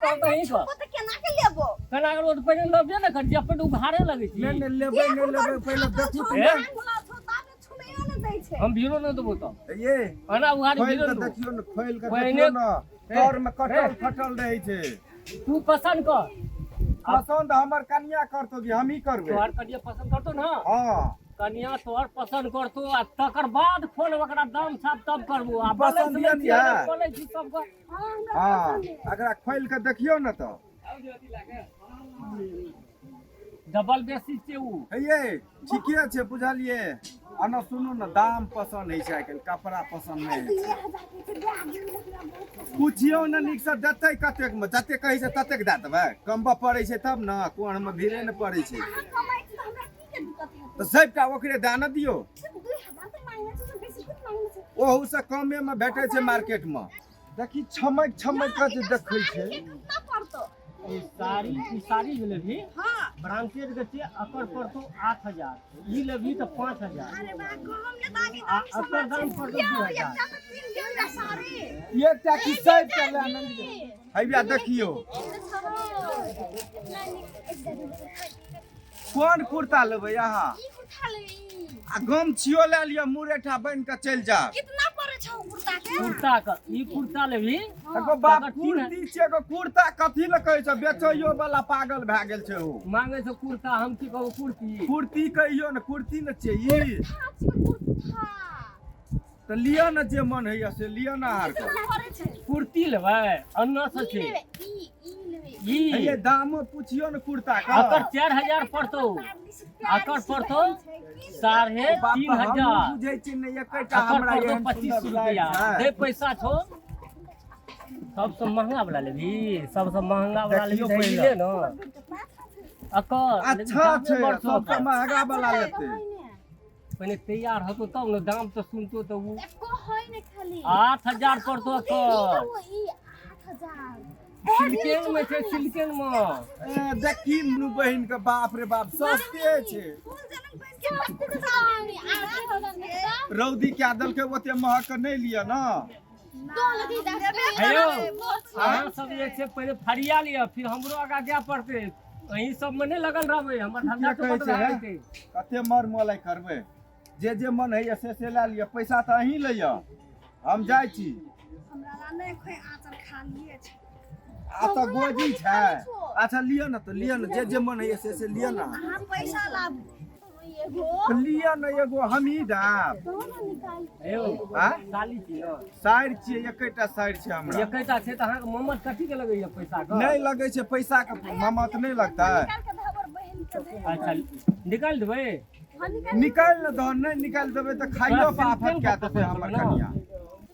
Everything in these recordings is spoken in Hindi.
नहीं कर तो केना के लेबो केना के रोड पे लबे न कर जे अपन उघारे लगे छी नहीं लेबे पहले देखू हम भीरो न देबो तो ये अना उघारे खोल भीरो के देखियो न खोल के पहले- देखियो न तोर में कटल फटल रहे छे तू पसंद कर पसंद हमर कन्या करतो कि हम ही करबे तोहर कनिया पसंद करतो ना हां कनिया तोहर पसंद करतो आ तकर बाद फोन ओकरा दाम साफ तब करबो आ पसंद बोले नहीं है। बोले छी सब को हां अगर खोल के देखियो न तो डबल बेसी छै उ ये ठीके छे बुझलिए अना सुनू न दाम पसंद है छै कपड़ा पसंद नहीं पूछियो न निक से देतै कतेक में जते कहै छै ततेक द देबै कमबा पड़ै छै तब न कोन में भीड़े न पड़ै छै तो सबटा ओकरे दाना दियो ओहू से कमे में भेटै छै मार्केट में देखी छमक के जे देखै छै ई साड़ी जे लेबी ब्रांडेड के छै अकर पड़तो 8000 ई लेबी त 5000 अकर दाम पड़तो 2000 एकटा की सबटा ले आनंद हैया देखियो कोन कुर्ता लेबै अहाँ आ गम छियो ले लियो मुरेठा बन के चल जा कितना पड़े छौ कुर्ता के कुर्ता का ई कुर्ता लेबी एगो बाप कुर्ती छै एगो कुर्ता कथि ल कहै छ बेचैयो वाला पागल भए गेल छै ओ मांगे छै कुर्ता हम की कहू कुर्ती कहियो न कुर्ती न छै ई त लियो न जे मन हैया से लियो न हार के कुर्ती लेबै अन्ना से छै ई ये दामो पूछियो न कुर्ता का अकर 4000 पड़तो अकर पड़तो 3500 बुझै छी न एकटा अकर हमरा पड़तो एहन 25 रुपया दे पैसा छो सबसे महंगा वाला लेबी सबसे महंगा वाला लेबी पहिले न अकर अच्छा छै सबसे महंगा वाला लेते पहले तैयार होतो तब न दाम तो सुनतो तो वो एको होय ने खाली 8000 पड़तो अकर ई 8000 सिल्केन में छै सिल्केन में देखी नु बहिन के बाप रे बाप सस्ते छै रौदी क्या दल के ओते महक नहीं लिया ना हेयो अहाँ सब जे छै पहले फरिया लिया फिर हमरो आगा जाय पड़ते अहीं सब में नहीं लगल रहबे हमर धंधा तो बंद रह जेतै कते मर मोलाई करबे जे मन है से ले लिया पैसा तो अहीं लिया हम जाय छी हमरा नै खोय आचर खा लिए छै आ तो गोजी छै अच्छा लियो न तो लियो न जे मन है से लियो न अहाँ पैसा लाबू एगो लियो न एगो हम ही दाब दोनो निकाल हेयो हां साली छी न साइड छी एकटा साइड छै हमरा एकैटा छै त अहाँ के मोहम्मद कथि के लगैया पैसा के नहीं लगे छै पैसा के मामत नहीं लगता है निकाल के हमर बहन के दे अच्छा निकाल देबै हां निकाल निकाल न दो नहीं निकाल देबे तो खाइयो पाफत क्या देबे हमर कनिया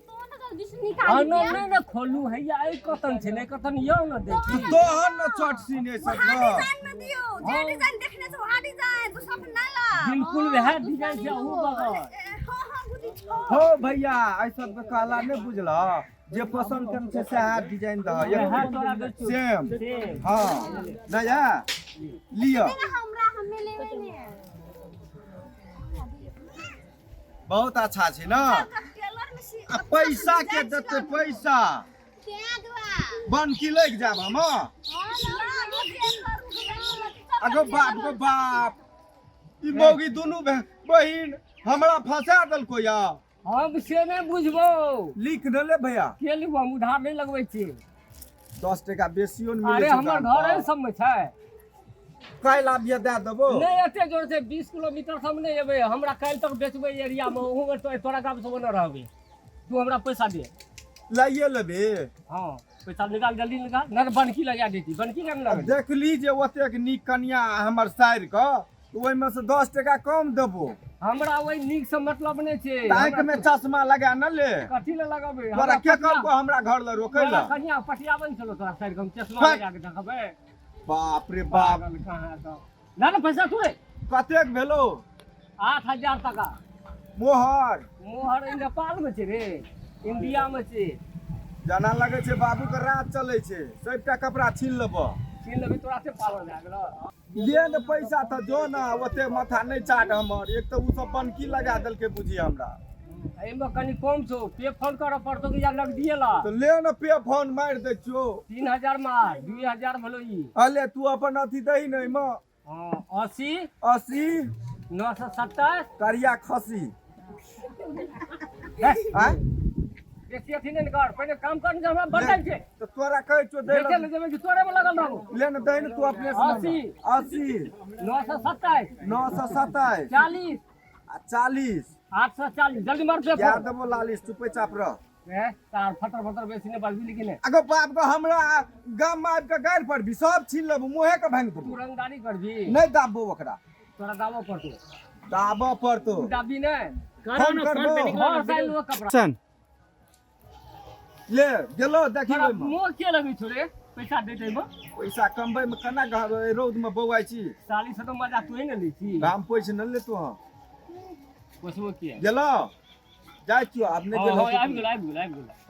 दोनो का दिस निकाल अनो नहीं न खोलू हैया ए कतन छै ने कतन यौ न देखी तोहर न चट सीने से डिजाइन में दियो जे डिजाइन देखने से वहां डिजाइन दूसरा पर ना ला बिल्कुल वह डिजाइन छै ऊ बगल हां हां बुद्धि छौ हो भैया ऐ सब के काला नहीं बुझला जे पसंद करन से सहा डिजाइन द वह तोरा दे सेम सेम हां नया लियो हमरा हमें लेवे ने बहुत अच्छा छै ना टेलर में सी आ पैसा के देते पैसा के दवा बनकी लग जाब हम अगो बाप ई मौगी दुनू बहिन हमरा फंसा देलको या हम से नहीं बुझबो लिख न ले भैया के लिबो हम उधार नहीं लगबै छी 10 टका बेसियो न अरे मिले हमर घर है सब में छै काल आबिए दे देबो नहीं एते जोर से 20 किलोमीटर सब नहीं एबे हमरा काल तक बेचबे एरिया में ओहू में तोरा गाम से न रहबे तू हमरा पैसा दे लाइए लेबे हां पैसा निकाल जल्दी निकाल न बनकी लगा देती बनकी केना लगे देखली जे ओतेक नीक कन्या हमर साइर क ओइ में से 10 टका कम देबो हमरा ओइ नीक से मतलब नहीं छै आंख में चश्मा लगा न ले कथि ले लगाबे तोरा के कहलको हमरा घर ल रोकै ल कन्या पटियाबन चलो तोरा साइड हम चश्मा लगा के देखबे बाप रे बाप कहां तो ना ना पैसा तू रे कतेक भेलो 8000 टका मोहर मोहर नेपाल में छै रे इंडिया में छै जना लगे छै बाबू के रात चले छै सबटा कपड़ा छीन लेबो छीन लेबे तोरा से पागल भए गेलो ले न पैसा त जो न ओते माथा नहीं चाट हमर एक तो उ सब बनकी लगा देलके बुझी हमरा एमे कनी कम छो पे फोन कर पड़तो कि या नगदी ला तो ले न पे फोन मार दे छो 3000 मार 2000 भलो ई अले तू अपन अथी दही नहीं म हां 80 80 927 करिया खसी हैं हैं बेसी अथी नहीं कर पहले काम कर जे हमरा बदल छे तो तोरा कहे छो दे देखे ले जेबे कि तोरे में लगल रहू ले न दही न तू अपने से 80 927 927 40 40 840 जल्दी मार पे याद देबो लालिस चुपे चाप रह ए तार फटर फटर बेसी ने बाजू लेकिन अगो बाप को हमरा गाम में आबि के गाड़ पर भी सब छीन लेबो मुहे के भांग देबो तू रंगदारी करबी नहीं दाबो ओकरा तोरा दावो पड़तो दाबो पड़तो तू दाबी ने फोन करबो हर साल लो कपड़ा ले गेलो देखी तोरा ओइ में मुंह के लगी छोरे पैसा देते बो पैसा कमबै में केना रौद में बौआइ छी 40 से तो मजा तू ही न ली छी दाम पैसे न ले तू कोसबो के गेलो जाइ छियो आब नहीं हां गेलो आबि गेल